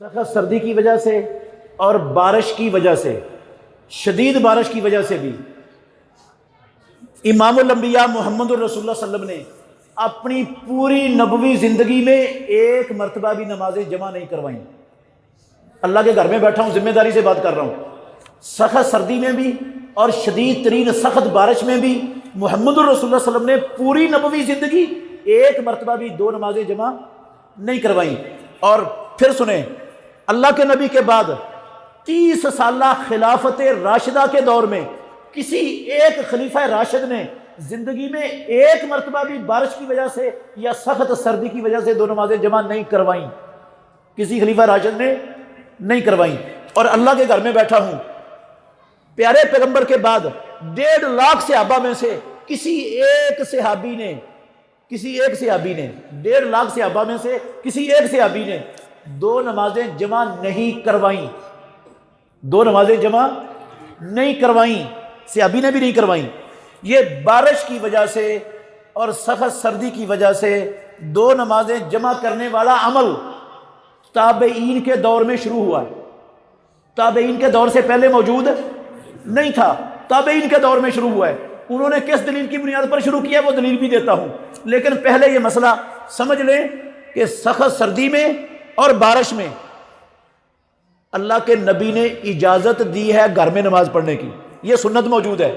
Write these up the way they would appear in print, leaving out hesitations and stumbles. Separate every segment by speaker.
Speaker 1: سخت سردی کی وجہ سے اور بارش کی وجہ سے، شدید بارش کی وجہ سے بھی امام الانبیاء محمد الرسول اللہ صلی اللہ علیہ وسلم نے اپنی پوری نبوی زندگی میں ایک مرتبہ بھی نمازیں جمع نہیں کروائیں۔ اللہ کے گھر میں بیٹھا ہوں، ذمہ داری سے بات کر رہا ہوں، سخت سردی میں بھی اور شدید ترین سخت بارش میں بھی محمد الرسول اللہ صلی اللہ علیہ وسلم نے پوری نبوی زندگی ایک مرتبہ بھی دو نمازیں جمع نہیں کروائیں۔ اور پھر سنیں، اللہ کے نبی کے بعد 30 سالہ خلافت راشدہ کے دور میں کسی ایک خلیفہ راشد نے زندگی میں ایک مرتبہ بھی بارش کی وجہ سے یا سخت سردی کی وجہ سے دو نمازیں جمع نہیں کروائیں، کسی خلیفہ راشد نے نہیں کروائیں۔ اور اللہ کے گھر میں بیٹھا ہوں، پیارے پیغمبر کے بعد 1.5 لاکھ صحابہ میں سے کسی ایک صحابی نے 1.5 لاکھ صحابہ میں سے کسی ایک صحابی نے دو نمازیں جمع نہیں کروائیں، دو نمازیں جمع نہیں کروائیں، صحابی نے بھی نہیں کروائیں۔ یہ بارش کی وجہ سے اور سخت سردی کی وجہ سے دو نمازیں جمع کرنے والا عمل تابعین کے دور میں شروع ہوا ہے، تابعین کے دور سے پہلے موجود نہیں تھا، تابعین کے دور میں شروع ہوا ہے۔ انہوں نے کس دلیل کی بنیاد پر شروع کیا وہ دلیل بھی دیتا ہوں، لیکن پہلے یہ مسئلہ سمجھ لیں کہ سخت سردی میں اور بارش میں اللہ کے نبی نے اجازت دی ہے گھر میں نماز پڑھنے کی، یہ سنت موجود ہے۔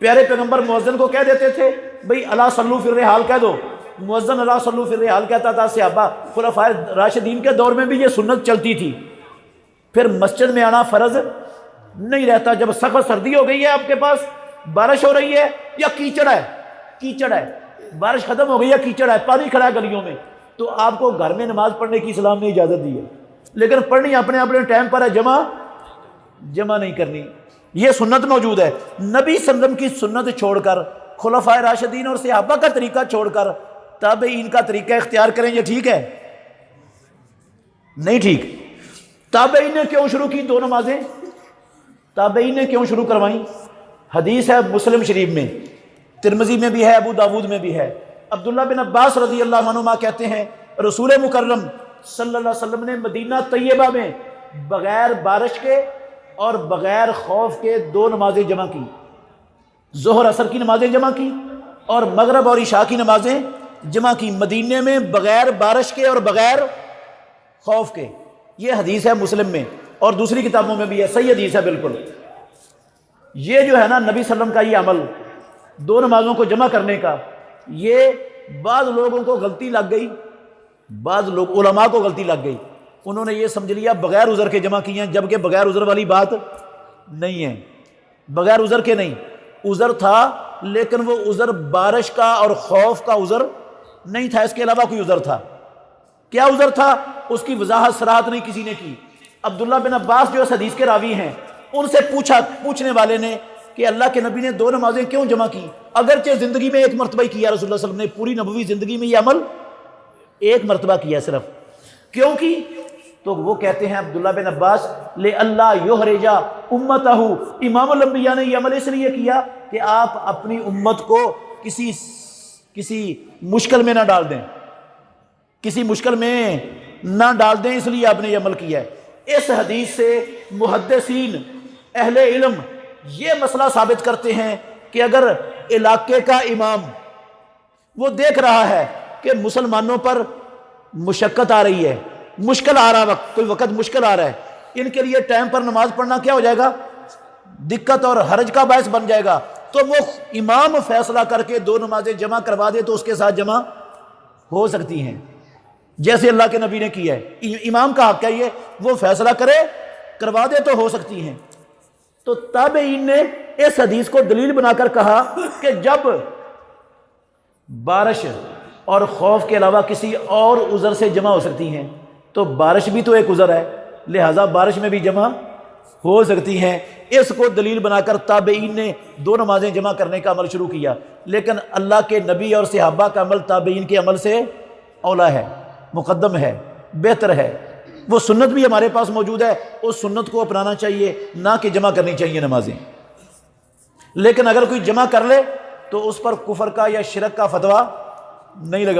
Speaker 1: پیارے پیغمبر مؤذن کو کہہ دیتے تھے بھئی الا صلو فی الرحال کہہ دو، مؤذن الا صلو فی الرحال کہتا تھا۔ صحابہ خلفائے راشدین کے دور میں بھی یہ سنت چلتی تھی۔ پھر مسجد میں آنا فرض نہیں رہتا۔ جب سخت سردی ہو گئی ہے، آپ کے پاس بارش ہو رہی ہے یا کیچڑ ہے، بارش ختم ہو گئی ہے، کیچڑ ہے، پانی کھڑا ہے گلیوں میں، تو آپ کو گھر میں نماز پڑھنے کی اسلام نے اجازت دی ہے، لیکن پڑھنی اپنے ٹائم پر ہے، جمع نہیں کرنی، یہ سنت موجود ہے۔ نبی صلی اللہ علیہ وسلم کی سنت چھوڑ کر، خلفائے راشدین اور صحابہ کا طریقہ چھوڑ کر تابعین کا طریقہ اختیار کریں، یہ ٹھیک ہے؟ نہیں ٹھیک۔ تابعین نے کیوں شروع کی دو نمازیں؟ تابعین نے کیوں شروع کروائیں؟ حدیث ہے مسلم شریف میں، ترمذی میں بھی ہے، ابو داود میں بھی ہے۔ عبداللہ بن عباس رضی اللہ عنہما کہتے ہیں رسول مکرم صلی اللہ علیہ وسلم نے مدینہ طیبہ میں بغیر بارش کے اور بغیر خوف کے دو نمازیں جمع کی، ظہر عصر کی نمازیں جمع کی اور مغرب اور عشاء کی نمازیں جمع کی، مدینے میں بغیر بارش کے اور بغیر خوف کے۔ یہ حدیث ہے مسلم میں اور دوسری کتابوں میں بھی ہے، صحیح حدیث ہے بالکل۔ یہ جو ہے نا نبی صلی اللہ علیہ وسلم کا یہ عمل دو نمازوں کو جمع کرنے کا، یہ بعض لوگوں کو غلطی لگ گئی، بعض لوگ علماء کو غلطی لگ گئی، انہوں نے یہ سمجھ لیا بغیر عذر کے جمع کیے ہیں، جبکہ بغیر عذر والی بات نہیں ہے، بغیر عذر کے نہیں، عذر تھا لیکن وہ عذر بارش کا اور خوف کا عذر نہیں تھا، اس کے علاوہ کوئی عذر تھا۔ کیا عذر تھا؟ اس کی وضاحت صراحت نہیں کسی نے کی۔ عبداللہ بن عباس جو اس حدیث کے راوی ہیں، ان سے پوچھنے والے نے کہ اللہ کے نبی نے دو نمازیں کیوں جمع کی؟ اگرچہ زندگی میں ایک مرتبہ ہی کیا، رسول اللہ صلی اللہ علیہ وسلم نے پوری نبوی زندگی میں یہ عمل ایک مرتبہ کیا صرف، کیوں کی؟ تو وہ کہتے ہیں عبداللہ بن عباس لِأَلَّا يُحْرِجَ أُمَّتَهُ، امام الانبیاء نے یہ عمل اس لیے کیا کہ آپ اپنی امت کو کسی مشکل میں نہ ڈال دیں، کسی مشکل میں نہ ڈال دیں، اس لیے آپ نے یہ عمل کیا ہے۔ اس حدیث سے محدثین اہل علم یہ مسئلہ ثابت کرتے ہیں کہ اگر علاقے کا امام وہ دیکھ رہا ہے کہ مسلمانوں پر مشقت آ رہی ہے، مشکل آ رہا کوئی وقت مشکل آ رہا ہے، ان کے لیے ٹائم پر نماز پڑھنا کیا ہو جائے گا؟ دقت اور حرج کا باعث بن جائے گا، تو وہ امام فیصلہ کر کے دو نمازیں جمع کروا دے تو اس کے ساتھ جمع ہو سکتی ہیں، جیسے اللہ کے نبی نے کیا ہے۔ امام کا حق ہے یہ، وہ فیصلہ کروا دے تو ہو سکتی ہیں۔ تو تابعین نے اس حدیث کو دلیل بنا کر کہا کہ جب بارش اور خوف کے علاوہ کسی اور عذر سے جمع ہو سکتی ہیں تو بارش بھی تو ایک عذر ہے، لہٰذا بارش میں بھی جمع ہو سکتی ہیں۔ اس کو دلیل بنا کر تابعین نے دو نمازیں جمع کرنے کا عمل شروع کیا، لیکن اللہ کے نبی اور صحابہ کا عمل تابعین کے عمل سے اولا ہے، مقدم ہے، بہتر ہے۔ وہ سنت بھی ہمارے پاس موجود ہے، اس سنت کو اپنانا چاہیے، نہ کہ جمع کرنی چاہیے نمازیں۔ لیکن اگر کوئی جمع کر لے تو اس پر کفر کا یا شرک کا فتویٰ نہیں لگانا۔